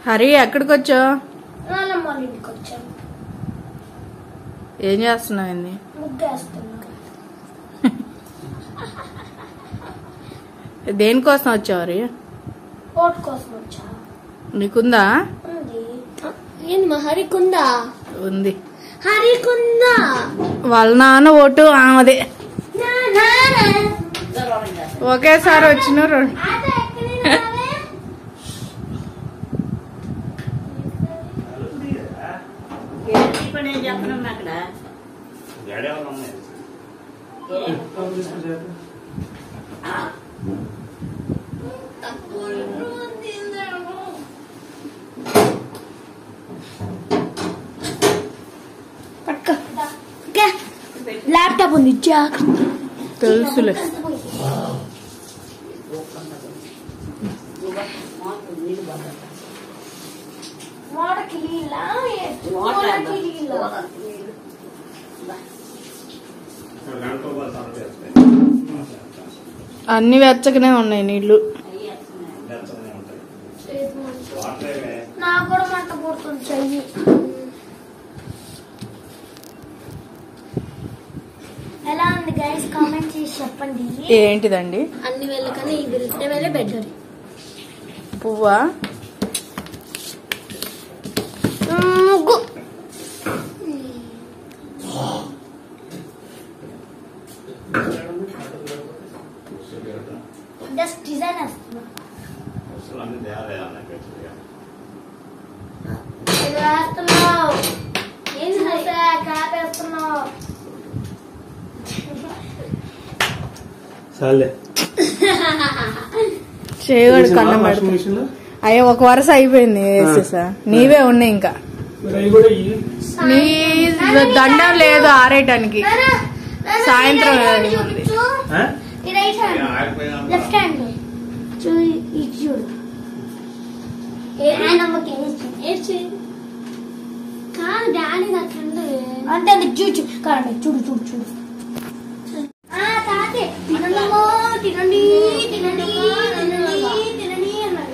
హరి ఎక్కడికి వచ్చావు? ఏం చేస్తున్నావు? దేనికోసం వచ్చావు హరి? నీకుందా? హరికుందా? ఉంది. హరికుందా? వాళ్ళ నాన్న ఓటు ఆమెదే. ఒకేసారి వచ్చినారు. ల్యాప్టాప్ ఉంది తెలుసులే. అన్ని వెచ్చగానే ఉన్నాయి నీళ్లు. నాకు కూడా మంట పుడుతుంది చెయ్యి. ఎలా ఉంది గైస్? కామెంట్ చేసి చెప్పండి. ఏంటిదండి? అన్ని వెళ్ళకనే ఇది వెళ్ళే బెటర్. పువ్వా? జస్ట్ డిజైన్ వేస్తున్నా. చేయగడు కన్నం పెడతా. అయ్యో ఒక వరుస అయిపోయింది వేసేసా. నీవే ఉన్నాయి ఇంకా. నీ దండం లేదు ఆరేయటానికి. సాయంత్రం లెఫ్ట్ హ్యాండ్ చూడు. కాదు డాడీ అంటే అది చూచు కాదండి. చూడు చూడు చూడు. తాతే తినండమో తినండి తినండి తినండి తినండి అన్నారు.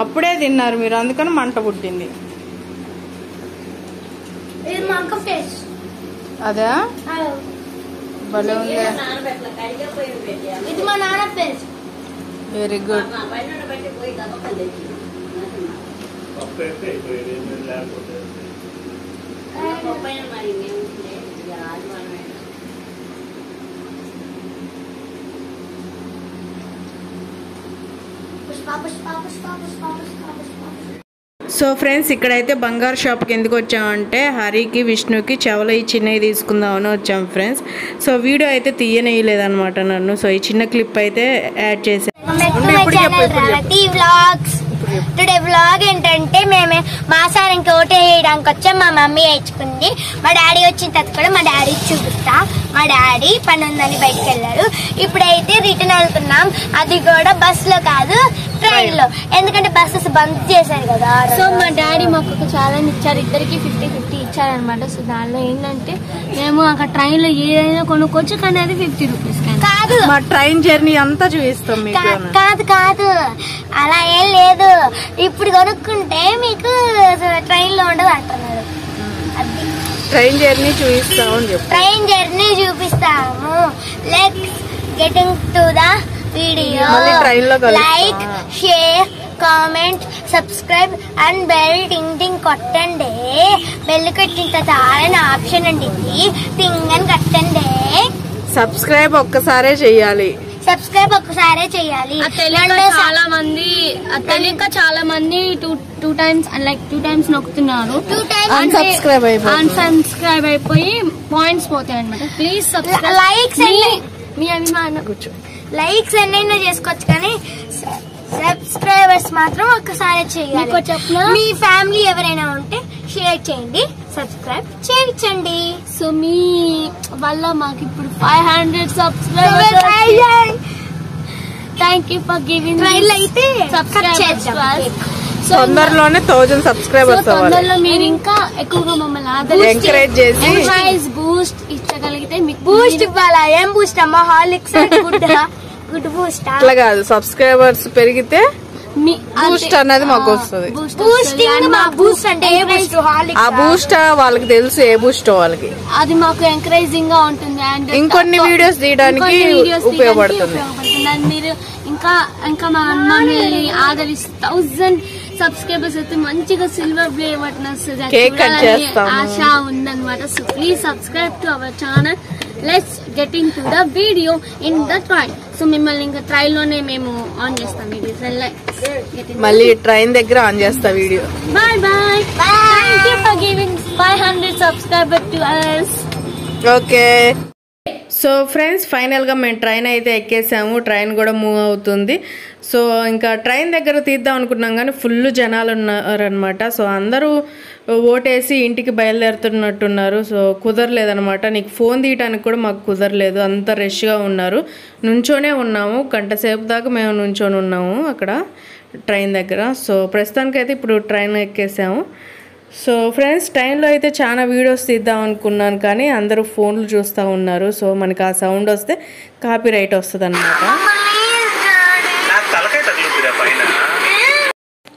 అప్పుడే తిన్నారు మీరు, అందుకని మంట పుట్టింది. ఇది మా అక్క ఫేస్. అదా భలే ఉంది. ఇది మా నాన్న face. Very good. So friends, ఇక్కడైతే బంగారు షాప్కి ఎందుకు వచ్చామంటే హరికి విష్ణుకి చెవులు ఈ చిన్నవి తీసుకుందామని వచ్చాం ఫ్రెండ్స్. సో వీడియో అయితే తీయనేయలేదన్నమాట నన్ను. సో ఈ చిన్న క్లిప్ అయితే యాడ్ చేశాను. టుడే వ్లాగ్ ఏంటంటే మేము మాసానికి ఓటే వేయడానికి వచ్చాం. మా మమ్మీ వేయించుకుంది. మా డాడీ వచ్చిన తర్వాత కూడా మా డాడీ చూపిస్తా. మా డాడీ పని ఉందని బయటకు వెళ్ళారు. ఇప్పుడైతే రిటర్న్ వెళ్తున్నాం. అది కూడా బస్ లో కాదు, ట్రైన్ లో. ఎందుకంటే బస్సెస్ బంద్ చేశారు కదా. సో మా డాడీ మాకు ఒక ఛాలెంజ్ ఇచ్చారు. ఇద్దరికి 50-50 ఇచ్చారనమాట. సో దానిలో ఏంటంటే మేము అక్కడ ట్రైన్ లో ఏదైనా కొనుక్కోవచ్చు, కానీ అది 50 రూపీస్ కాదు. మా ట్రైన్ జర్నీ అంతా చూపిస్తాం మీకు. కాదు కాదు అలా ఏం లేదు. ఇప్పుడు కొనుక్కుంటే మీకు ట్రైన్ లో ఉండదు అంటున్నారు. అది ట్రైన్ జర్నీ చూపిస్తాము అని చెప్పి. ట్రైన్ జర్నీ చూపిస్తాము. Let's getting to the video. Like, share, comment, subscribe and bell టింగ్ టింగ్ కొట్టండి. బెల్ కొట్టిన చాలా ఆప్షన్ అండి. ఇది టింగ్ అని కొట్టండి. సబ్స్క్రైబ్ ఒక్కసారే చెయ్యాలి. సబ్స్క్రైబ్ ఒక్కసారే చెయ్యాలి. తెలియక చాలా మంది టూ టైమ్స్ నొక్కుతున్నారు. అన్సబ్స్క్రైబ్ అయిపోయి పాయింట్స్ పోతాయి అనమాట. Please subscribe. లైక్స్ మీ అభిమానం. లైక్స్ ఎన్నైనా చేసుకోవచ్చు, కానీ సబ్స్క్రైబర్స్ మాత్రం ఒక్కసారి చేయాలి. మీ ఫ్యామిలీ ఎవరైనా ఉంటే షేర్ చేయండి, సబ్స్క్రైబ్ చేయించండి. సో మీ వల్ల మాకు ఇప్పుడు 500 subscribers. Thank you for giving. Trail అయితే తొందరలోనే 1000 సబ్స్క్రైబర్స్ తొందరలో మీరు ఇంకా ఎక్కువగా మమ్మల్ని ఎంకరేజ్ చేసి ప్రైజ్ బూస్ట్ ఇచ్చగలిగితే మీకు బూస్ట్ ఇవ్వాలా? ఏం బూస్ట్ అమ్మా? హార్లిక్స్ గుడ్ గుడ్ బూస్ట్ అట్లా కాదు, సబ్స్క్రైబర్స్ పెరిగితే బూస్ట్ అన్నది మాకు వస్తుంది. బూస్ట్ అంటే ఆ బూస్ట్ వాళ్ళకి తెలుసు, ఏ బూస్ట్ వాళ్ళకి. అది మాకు ఎంకరేజింగ్ గా ఉంటుంది అండ్ ఇంకొన్ని వీడియోస్ తీయడానికి ఉపయోగపడుతుంది. అండ్ మీరు ఇంకా ఇంకా మమ్మల్ని ఆదరిస్తూ 1000 సబ్స్క్రైబర్స్ అయితే మంచిగా సిల్వర్ ప్లే బటన్ వస్తుంది, కేక్ కట్ చేస్తాం ఆశ ఉందన్నమాట. So please subscribe to our channel. Let's get into the video in the trail. So మిమ్మల్ని ఇంకా ట్రైల్ లోనే మేము ఆన్ చేస్తాం వీడియో. మళ్ళీ ట్రైన్ దగ్గర ఆన్ చేస్తా video. Bye bye. Thank you for giving 500 subscriber to us. Okay. So friends, ఫైనల్గా మేము ట్రైన్ అయితే ఎక్కేసాము. ట్రైన్ కూడా మూవ్ అవుతుంది. సో ఇంకా ట్రైన్ దగ్గర తీద్దాం అనుకున్నాం కానీ ఫుల్ జనాలు ఉన్నారనమాట. సో అందరూ ఓటేసి ఇంటికి బయలుదేరుతున్నట్టున్నారు. సో కుదరలేదనమాట. నీకు ఫోన్ తీయడానికి కూడా మాకు కుదరలేదు, అంత రష్గా ఉన్నారు. నుంచోనే ఉన్నాము, గంట సేపు దాకా మేము నుంచొని ఉన్నాము అక్కడ ట్రైన్ దగ్గర. సో ప్రస్తుతానికైతే ఇప్పుడు ట్రైన్ ఎక్కేసాము. సో ఫ్రెండ్స్, ట్రైన్లో అయితే చాలా వీడియోస్ తీద్దాం అనుకున్నాను కానీ అందరూ ఫోన్లు చూస్తూ ఉన్నారు. సో మనకి ఆ సౌండ్ వస్తే కాపీ రైట్ వస్తుంది అన్నమాట.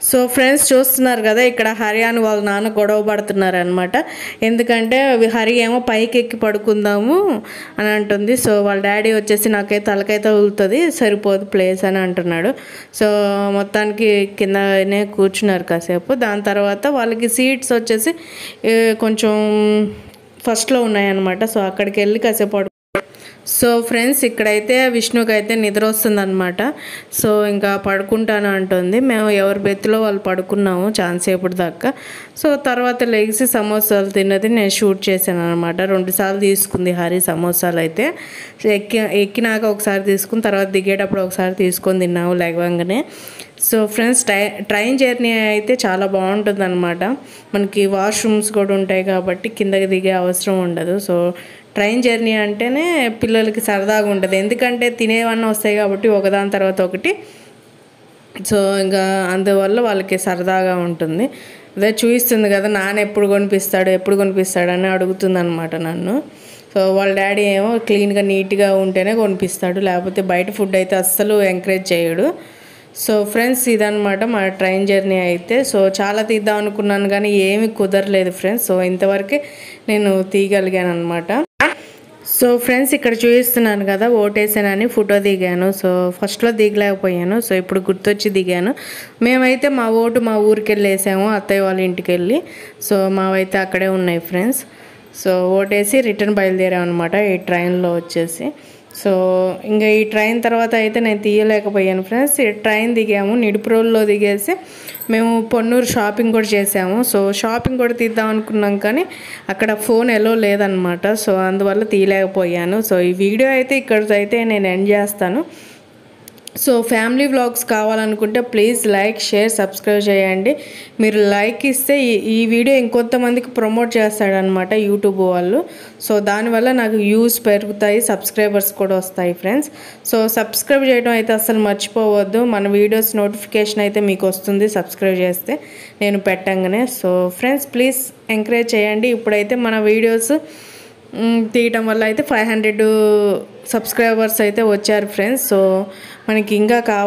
సో ఫ్రెండ్స్, చూస్తున్నారు కదా, ఇక్కడ హరియాను వాళ్ళ నాన్న గొడవ పడుతున్నారు అనమాట. ఎందుకంటే హరి ఏమో పైకి ఎక్కి పడుకుందాము అని అంటుంది. సో వాళ్ళ డాడీ వచ్చేసి నాకైతే తలకైతే ఉలుతుంది, సరిపోదు ప్లేస్ అని అంటున్నాడు. సో మొత్తానికి కిందనే కూర్చున్నారు కాసేపు. దాని తర్వాత వాళ్ళకి సీట్స్ వచ్చేసి కొంచెం ఫస్ట్లో ఉన్నాయన్నమాట. సో అక్కడికి వెళ్ళి కాసేపు సో ఫ్రెండ్స్, ఇక్కడైతే విష్ణుకి అయితే నిద్ర వస్తుందన్నమాట. సో ఇంకా పడుకుంటాను అంటుంది. మేము ఎవరి బెత్తులో వాళ్ళు పడుకున్నాము చాలాసేపటి దాకా. సో తర్వాత లెగిసి సమోసాలు తిన్నది నేను షూట్ చేశాను అనమాట. 2 సార్లు తీసుకుంది హరి సమోసాలు అయితే. ఎక్కినాక ఒకసారి తీసుకుని తర్వాత దిగేటప్పుడు ఒకసారి తీసుకొని తిన్నాము లేవగానే. సో ఫ్రెండ్స్, ట్రైన్ జర్నీ అయితే చాలా బాగుంటుంది అనమాట. మనకి వాష్రూమ్స్ కూడా ఉంటాయి కాబట్టి కిందకి దిగే అవసరం ఉండదు. సో ట్రైన్ జర్నీ అంటేనే పిల్లలకి సరదాగా ఉంటుంది, ఎందుకంటే తినేవన్నీ వస్తాయి కాబట్టి ఒకదాని తర్వాత ఒకటి. సో ఇంకా అందువల్ల వాళ్ళకి సరదాగా ఉంటుంది. అదే చూపిస్తుంది కదా, నాన్న ఎప్పుడు కొనిపిస్తాడు అని అడుగుతుంది అనమాట నన్ను. సో వాళ్ళ డాడీ ఏమో క్లీన్గా నీట్గా ఉంటేనే కొనిపిస్తాడు, లేకపోతే బయట ఫుడ్ అయితే అస్సలు ఎంకరేజ్ చేయడు. సో ఫ్రెండ్స్, ఇదనమాట మా ట్రైన్ జర్నీ అయితే. సో చాలా తీద్దాం అనుకున్నాను కానీ ఏమీ కుదరలేదు ఫ్రెండ్స్. సో ఇంతవరకే నేను తీయగలిగాను అనమాట. సో ఫ్రెండ్స్, ఇక్కడ చూపిస్తున్నాను కదా, ఓటేసానని ఫోటో దిగాను. సో ఫస్ట్లో దిగలేకపోయాను. సో ఇప్పుడు గుర్తొచ్చి దిగాను. మేమైతే మా ఓటు మా ఊరికి వెళ్ళి వేసాము, అత్తయ్య వాళ్ళ ఇంటికి వెళ్ళి. సో మావైతే అక్కడే ఉన్నాయి ఫ్రెండ్స్. సో ఓటేసి రిటర్న్ బయలుదేరాం అనమాట ఈ ట్రైన్లో వచ్చేసి. సో ఇంకా ఈ ట్రైన్ తర్వాత అయితే నేను తీయలేకపోయాను ఫ్రెండ్స్. ట్రైన్ దిగాము, నిడుపురోల్లో దిగేసి మేము పొన్నూరు షాపింగ్ కూడా చేసాము. సో షాపింగ్ కూడా తీద్దాం అనుకున్నాం కానీ అక్కడ ఫోన్ ఎలో లేదనమాట. సో అందువల్ల తీయలేకపోయాను. సో ఈ వీడియో అయితే ఇక్కడికైతే నేను ఎండ్ చేస్తాను. సో ఫ్యామిలీ వ్లాగ్స్ కావాలనుకుంటే ప్లీజ్ లైక్, షేర్, సబ్స్క్రైబ్ చేయండి. మీరు లైక్ ఇస్తే ఈ వీడియో ఇంకొంతమందికి ప్రమోట్ చేస్తాడనమాట యూట్యూబ్ వాళ్ళు. సో దానివల్ల నాకు వ్యూస్ పెరుగుతాయి, సబ్స్క్రైబర్స్ కూడా వస్తాయి ఫ్రెండ్స్. సో సబ్స్క్రైబ్ చేయడం అయితే అసలు మర్చిపోవద్దు. మన వీడియోస్ నోటిఫికేషన్ అయితే మీకు వస్తుంది సబ్స్క్రైబ్ చేస్తే నేను పెట్టంగానే. సో ఫ్రెండ్స్, ప్లీజ్ ఎంకరేజ్ చేయండి. ఇప్పుడైతే మన వీడియోస్ తీయటం వల్ల అయితే 500 సబ్స్క్రైబర్స్ అయితే వచ్చారు ఫ్రెండ్స్. సో మనకి ఇంకా కావాలి.